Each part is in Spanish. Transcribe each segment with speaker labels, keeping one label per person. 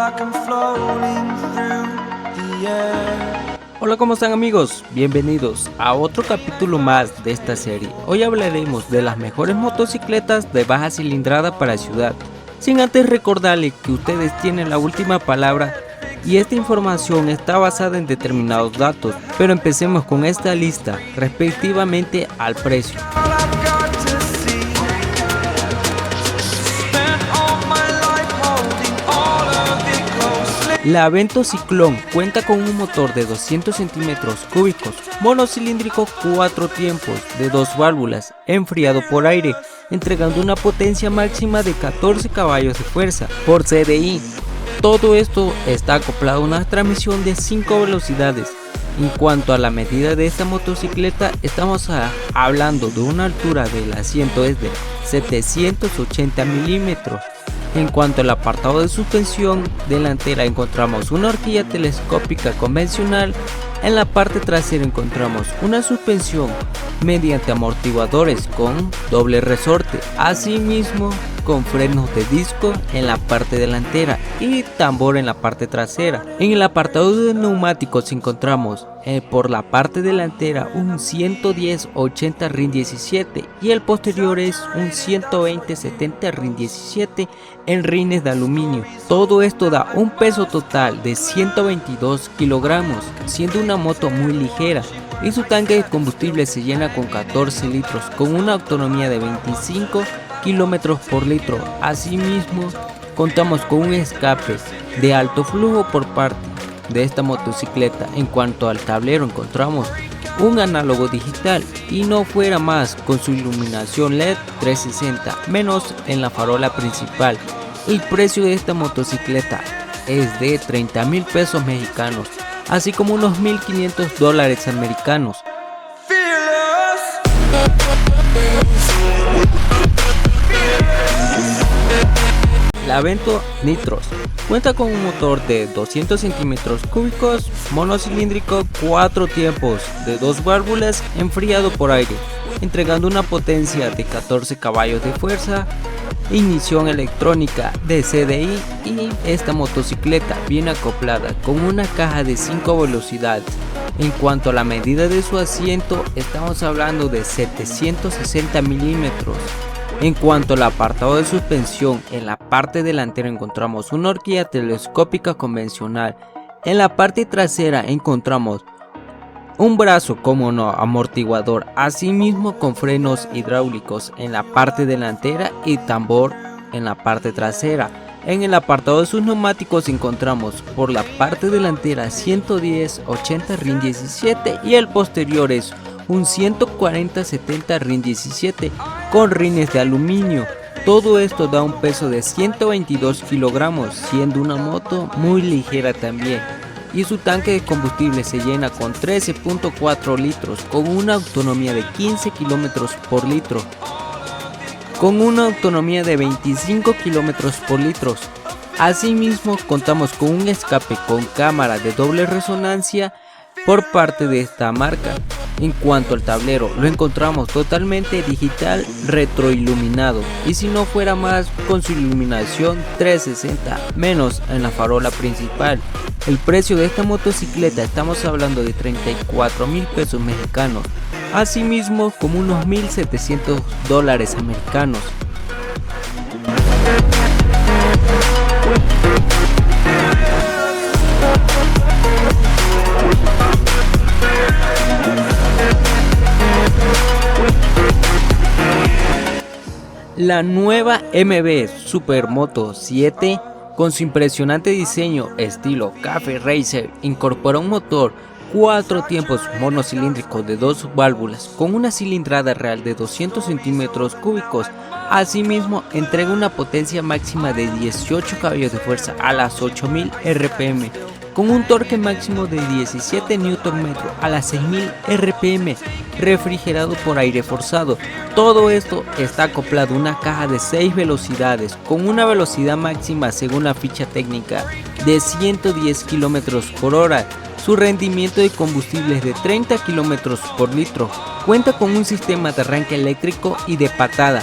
Speaker 1: like I'm floating through the air.
Speaker 2: Hola, ¿cómo están amigos? Bienvenidos a otro capítulo más de esta serie. Hoy hablaremos de las mejores motocicletas de baja cilindrada para ciudad. Sin antes recordarles que ustedes tienen la última palabra y esta información está basada en determinados datos. Pero empecemos con esta lista respectivamente al precio.
Speaker 1: All I've got to see. Spent all my life holding all of it closely.
Speaker 2: La Avento Ciclón cuenta con un motor de 200 centímetros cúbicos, monocilíndrico 4 tiempos de 2 válvulas, enfriado por aire, entregando una potencia máxima de 14 caballos de fuerza por CDI. Todo esto está acoplado a una transmisión de 5 velocidades. En cuanto a la medida de esta motocicleta, estamos hablando de una altura del asiento es de 780 milímetros. En cuanto al apartado de suspensión delantera, encontramos una horquilla telescópica convencional. En la parte trasera encontramos una suspensión mediante amortiguadores con doble resorte, asimismo con frenos de disco en la parte delantera y tambor en la parte trasera. En el apartado de neumáticos encontramos por la parte delantera un 110/80 RIN 17 y el posterior es un 120/70 RIN 17 en rines de aluminio. Todo esto da un peso total de 122 kilogramos, siendo una moto muy ligera, y su tanque de combustible se llena con 14 litros con una autonomía de 25 kilómetros por litro. Asimismo, contamos con un escape de alto flujo por parte de esta motocicleta. En cuanto al tablero, encontramos un análogo digital y no fuera más con su iluminación LED 360, menos en la farola principal. El precio de esta motocicleta es de 30,000 pesos mexicanos, así como unos $1,500 americanos. La Avento Nitros cuenta con un motor de 200 centímetros cúbicos, monocilíndrico 4 tiempos de 2 válvulas, enfriado por aire, entregando una potencia de 14 caballos de fuerza, ignición electrónica de CDI, y esta motocicleta viene acoplada con una caja de 5 velocidades. En cuanto a la medida de su asiento, estamos hablando de 760 milímetros. En cuanto al apartado de suspensión, en la parte delantera encontramos una horquilla telescópica convencional. En la parte trasera encontramos un brazo como no amortiguador, asimismo con frenos hidráulicos en la parte delantera y tambor en la parte trasera. En el apartado de sus neumáticos encontramos por la parte delantera 110/80 RIN 17 y el posterior es un 140/70 RIN 17 con rines de aluminio. Todo esto da un peso de 122 kilogramos, siendo una moto muy ligera también. Y su tanque de combustible se llena con 13.4 litros con una autonomía de 15 kilómetros por litro. Con una autonomía de 25 kilómetros por litro. Asimismo, contamos con un escape con cámara de doble resonancia por parte de esta marca. En cuanto al tablero, lo encontramos totalmente digital retroiluminado, y si no fuera más con su iluminación 360, menos en la farola principal. El precio de esta motocicleta estamos hablando de 34,000 pesos mexicanos, asimismo como unos $1,700 americanos. La nueva MB Supermoto 7, con su impresionante diseño estilo Cafe Racer, incorpora un motor 4 tiempos monocilíndrico de 2 válvulas con una cilindrada real de 200 centímetros cúbicos. Asimismo, entrega una potencia máxima de 18 caballos de fuerza a las 8,000 RPM, con un torque máximo de 17 Nm a las 6,000 RPM, refrigerado por aire forzado. Todo esto está acoplado a una caja de 6 velocidades con una velocidad máxima según la ficha técnica de 110 km por hora. Su rendimiento de combustible es de 30 km por litro. Cuenta con un sistema de arranque eléctrico y de patada.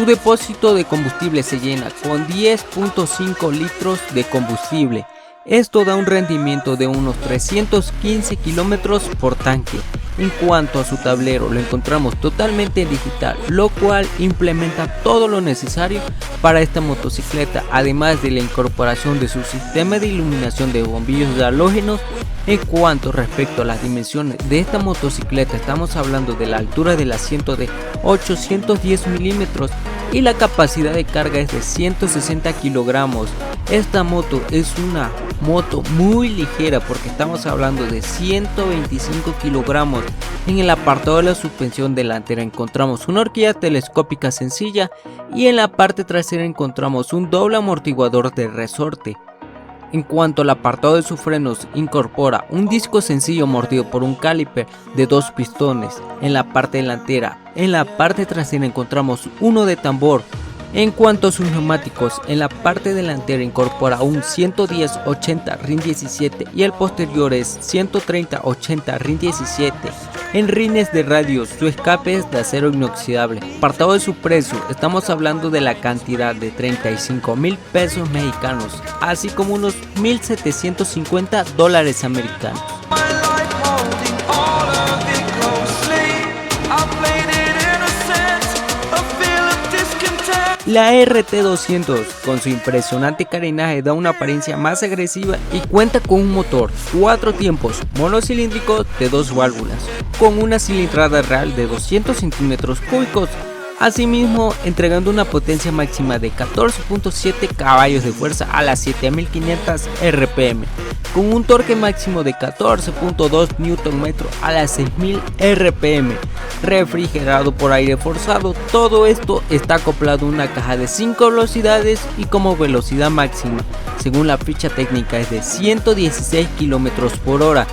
Speaker 2: Su depósito de combustible se llena con 10.5 litros de combustible. Esto da un rendimiento de unos 315 kilómetros por tanque. En cuanto a su tablero, lo encontramos totalmente digital, lo cual implementa todo lo necesario para esta motocicleta, además de la incorporación de su sistema de iluminación de bombillos de halógenos. En cuanto respecto a las dimensiones de esta motocicleta, estamos hablando de la altura del asiento de 810 milímetros y la capacidad de carga es de 160 kilogramos. Esta moto es una moto muy ligera porque estamos hablando de 125 kilogramos. En el apartado de la suspensión delantera encontramos una horquilla telescópica sencilla y en la parte trasera encontramos un doble amortiguador de resorte. En cuanto al apartado de sus frenos, incorpora un disco sencillo mordido por un caliper de 2 pistones en la parte delantera. En la parte trasera encontramos uno de tambor. En cuanto a sus neumáticos, en la parte delantera incorpora un 110-80 RIN 17 y el posterior es 130-80 RIN 17. En rines de radios, su escape es de acero inoxidable. Apartado de su precio, estamos hablando de la cantidad de 35,000 pesos mexicanos, así como unos 1.750 dólares americanos. La RT200 con su impresionante carenaje da una apariencia más agresiva y cuenta con un motor 4 tiempos monocilíndrico de 2 válvulas con una cilindrada real de 200 centímetros cúbicos, asimismo entregando una potencia máxima de 14.7 caballos de fuerza a las 7500 RPM con un torque máximo de 14.2 Nm a las 6000 RPM, refrigerado por aire forzado. Todo esto está acoplado a una caja de 5 velocidades y como velocidad máxima, según la ficha técnica, es de 116 km por hora.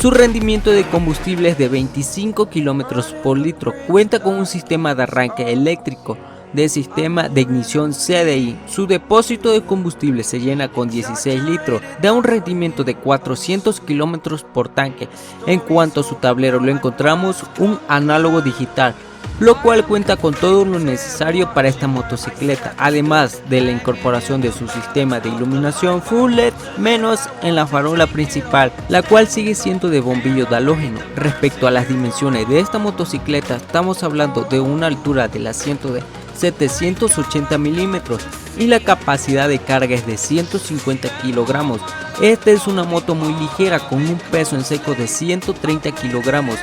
Speaker 2: Su rendimiento de combustible es de 25 km por litro. Cuenta con un sistema de arranque eléctrico de sistema de ignición CDI. Su depósito de combustible se llena con 16 litros, da un rendimiento de 400 km por tanque. En cuanto a su tablero, lo encontramos un análogo digital, lo cual cuenta con todo lo necesario para esta motocicleta, además de la incorporación de su sistema de iluminación Full LED, menos en la farola principal, la cual sigue siendo de bombillo de halógeno. Respecto a las dimensiones de esta motocicleta, estamos hablando de una altura del asiento de 780 milímetros y la capacidad de carga es de 150 kilogramos. Esta es una moto muy ligera con un peso en seco de 130 kilogramos.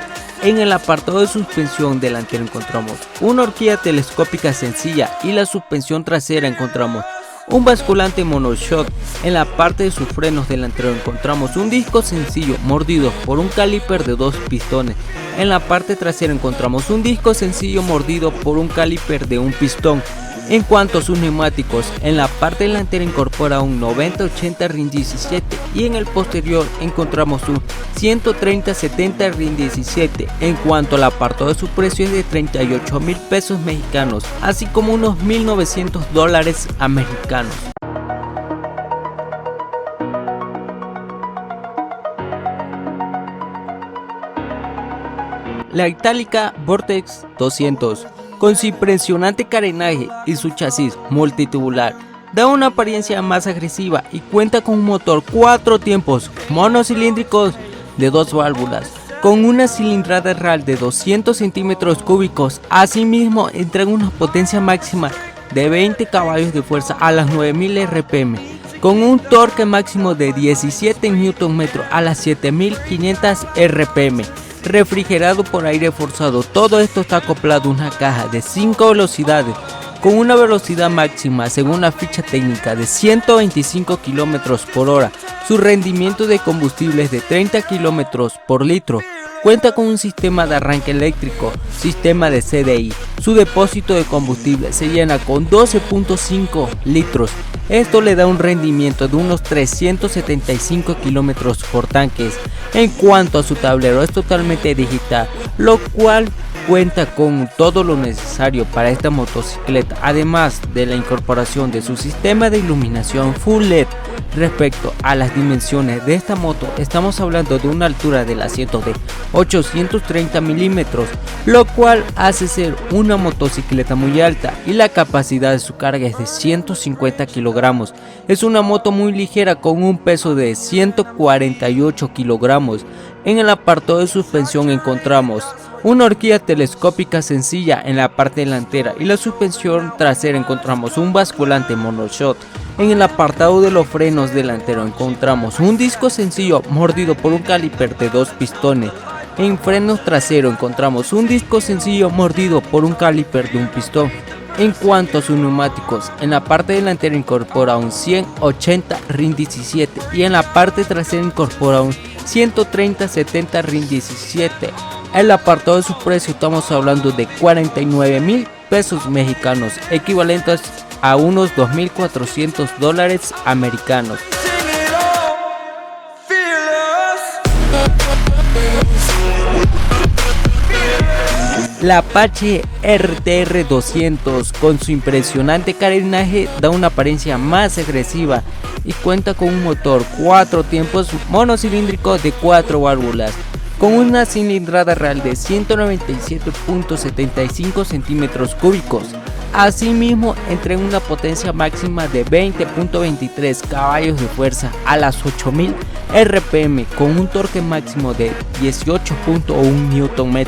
Speaker 2: En el apartado de suspensión delantera encontramos una horquilla telescópica sencilla y la suspensión trasera encontramos un basculante monoshock. En la parte de sus frenos delanteros encontramos un disco sencillo mordido por un caliper de 2 pistones. En la parte trasera encontramos un disco sencillo mordido por un caliper de un pistón. En cuanto a sus neumáticos, en la parte delantera incorpora un 90-80 RIN 17 y en el posterior encontramos un 130-70 RIN 17. En cuanto al apartado de su precio, es de 38,000 pesos mexicanos, así como unos 1.900 dólares americanos. La itálica Vortex 200, con su impresionante carenaje y su chasis multitubular, da una apariencia más agresiva y cuenta con un motor 4 tiempos monocilíndricos de 2 válvulas, con una cilindrada real de 200 centímetros cúbicos. Asimismo, entrega una potencia máxima de 20 caballos de fuerza a las 9000 RPM, con un torque máximo de 17 Nm a las 7500 RPM. Refrigerado por aire forzado. Todo esto está acoplado a una caja de 5 velocidades con una velocidad máxima, según la ficha técnica, de 125 km por hora. Su rendimiento de combustible es de 30 km por litro. Cuenta con un sistema de arranque eléctrico, sistema de CDI. Su depósito de combustible se llena con 12.5 litros. Esto le da un rendimiento de unos 375 km por tanques. En cuanto a su tablero, es totalmente digital, lo cual cuenta con todo lo necesario para esta motocicleta, además de la incorporación de su sistema de iluminación Full LED, Respecto a las dimensiones de esta moto, estamos hablando de una altura del asiento de 830 milímetros, lo cual hace ser una motocicleta muy alta, y la capacidad de su carga es de 150 kilogramos. Es una moto muy ligera con un peso de 148 kilogramos. En el apartado de suspensión encontramos una horquilla telescópica sencilla en la parte delantera, y la suspensión trasera encontramos un basculante monoshot. En el apartado de los frenos delanteros encontramos un disco sencillo mordido por un caliper de 2 pistones. En frenos traseros encontramos un disco sencillo mordido por un caliper de un pistón. En cuanto a sus neumáticos, en la parte delantera incorpora un 180 RIN 17 y en la parte trasera incorpora un 130-70 RIN 17. El apartado de su precio estamos hablando de 49,000 pesos mexicanos, equivalentes a unos 2.400 dólares americanos.
Speaker 1: Sing it all, fearless.
Speaker 2: La Apache RTR 200 con su impresionante carenaje da una apariencia más agresiva y cuenta con un motor 4 tiempos monocilíndrico de 4 válvulas, con una cilindrada real de 197.75 centímetros cúbicos. Asimismo, entrega una potencia máxima de 20.23 caballos de fuerza a las 8000 RPM, con un torque máximo de 18.1 Nm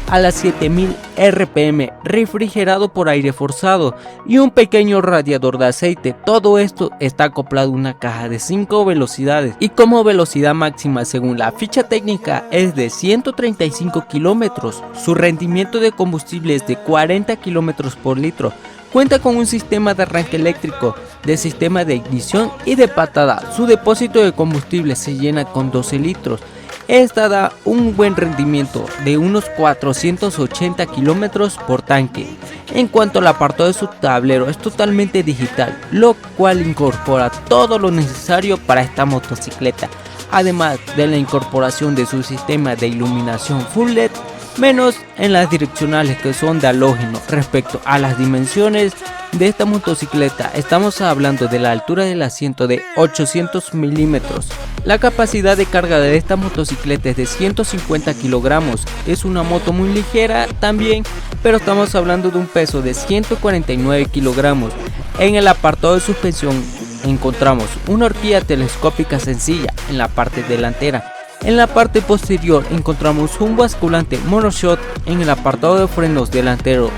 Speaker 2: a las 7000 RPM, refrigerado por aire forzado y un pequeño radiador de aceite. Todo esto está acoplado a una caja de 5 velocidades y como velocidad máxima según la ficha técnica es de 135 km. Su rendimiento de combustible es de 40 km por litro. Cuenta con un sistema de arranque eléctrico, de sistema de ignición y de patada. Su depósito de combustible se llena con 12 litros. Esta da un buen rendimiento de unos 480 km por tanque. En cuanto al apartado de su tablero, es totalmente digital, lo cual incorpora todo lo necesario para esta motocicleta, además de la incorporación de su sistema de iluminación full LED, menos en las direccionales que son de halógeno. Respecto a las dimensiones de esta motocicleta, estamos hablando de la altura del asiento de 800 milímetros. La capacidad de carga de esta motocicleta es de 150 kilogramos. Es una moto muy ligera también, pero estamos hablando de un peso de 149 kilogramos. En el apartado de suspensión encontramos una horquilla telescópica sencilla en la parte delantera. En la parte posterior encontramos un basculante monoshot. En el apartado de frenos delantero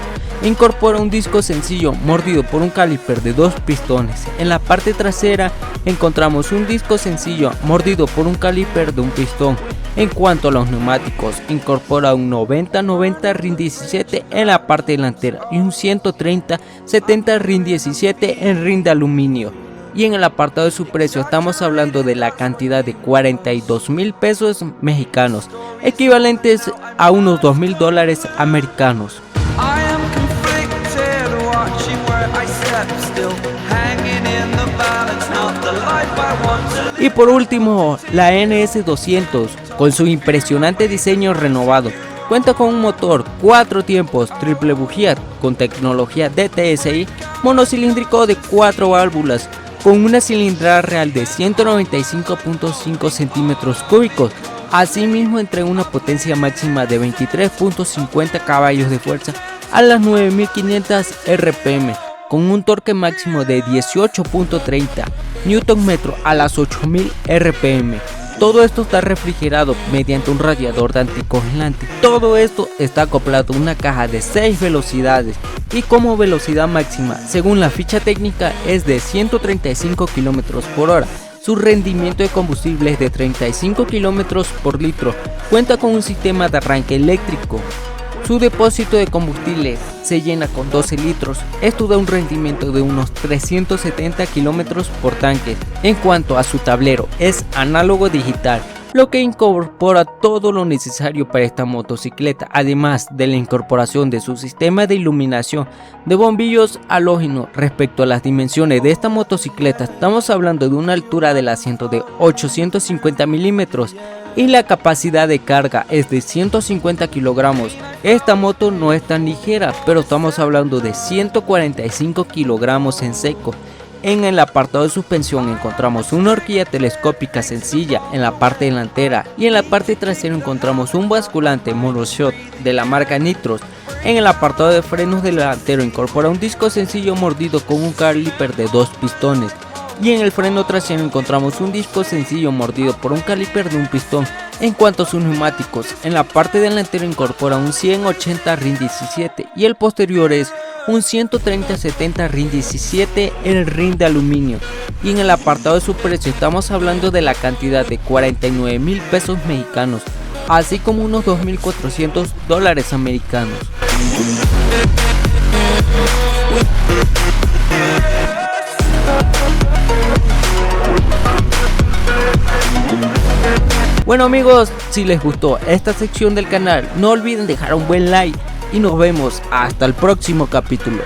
Speaker 2: incorpora un disco sencillo mordido por un caliper de 2 pistones. En la parte trasera encontramos un disco sencillo mordido por un caliper de un pistón. En cuanto a los neumáticos, incorpora un 90-90 RIN 17 en la parte delantera y un 130-70 RIN 17 en RIN de aluminio. Y en el apartado de su precio estamos hablando de la cantidad de 42,000 pesos mexicanos, equivalentes a unos 2.000 dólares americanos.
Speaker 1: I am conflicted, watching where I step still, hanging in the balance, not the life I want to live.
Speaker 2: Y por último, la NS200 con su impresionante diseño renovado. Cuenta con un motor 4 tiempos triple bujía con tecnología DTSI monocilíndrico de 4 válvulas, con una cilindrada real de 195.5 centímetros cúbicos. Asimismo entrega una potencia máxima de 23.50 caballos de fuerza a las 9500 RPM, con un torque máximo de 18.30 Nm a las 8000 RPM. Todo esto está refrigerado mediante un radiador de anticongelante. Todo esto está acoplado a una caja de 6 velocidades y como velocidad máxima según la ficha técnica es de 135 km por hora. Su rendimiento de combustible es de 35 km por litro. Cuenta con un sistema de arranque eléctrico. Su depósito de combustible se llena con 12 litros. Esto da un rendimiento de unos 370 km por tanque. En cuanto a su tablero, es análogo digital, lo que incorpora todo lo necesario para esta motocicleta, además de la incorporación de su sistema de iluminación de bombillos halógenos. Respecto a las dimensiones de esta motocicleta, estamos hablando de una altura del asiento de 850 milímetros y la capacidad de carga es de 150 kilogramos. Esta moto no es tan ligera, pero estamos hablando de 145 kilogramos en seco. En el apartado de suspensión encontramos una horquilla telescópica sencilla en la parte delantera y en la parte trasera encontramos un basculante monoshot de la marca Nitros. En el apartado de frenos delantero incorpora un disco sencillo mordido con un caliper de 2 pistones. Y en el freno trasero encontramos un disco sencillo mordido por un caliper de un pistón. En cuanto a sus neumáticos, en la parte delantera incorpora un 180 RIN 17 y el posterior es un 130-70 RIN 17 el RIN de aluminio. Y en el apartado de su precio estamos hablando de la cantidad de 49,000 pesos mexicanos, así como unos 2.400 dólares americanos. Bueno amigos, si les gustó esta sección del canal, no olviden dejar un buen like y nos vemos hasta el próximo capítulo.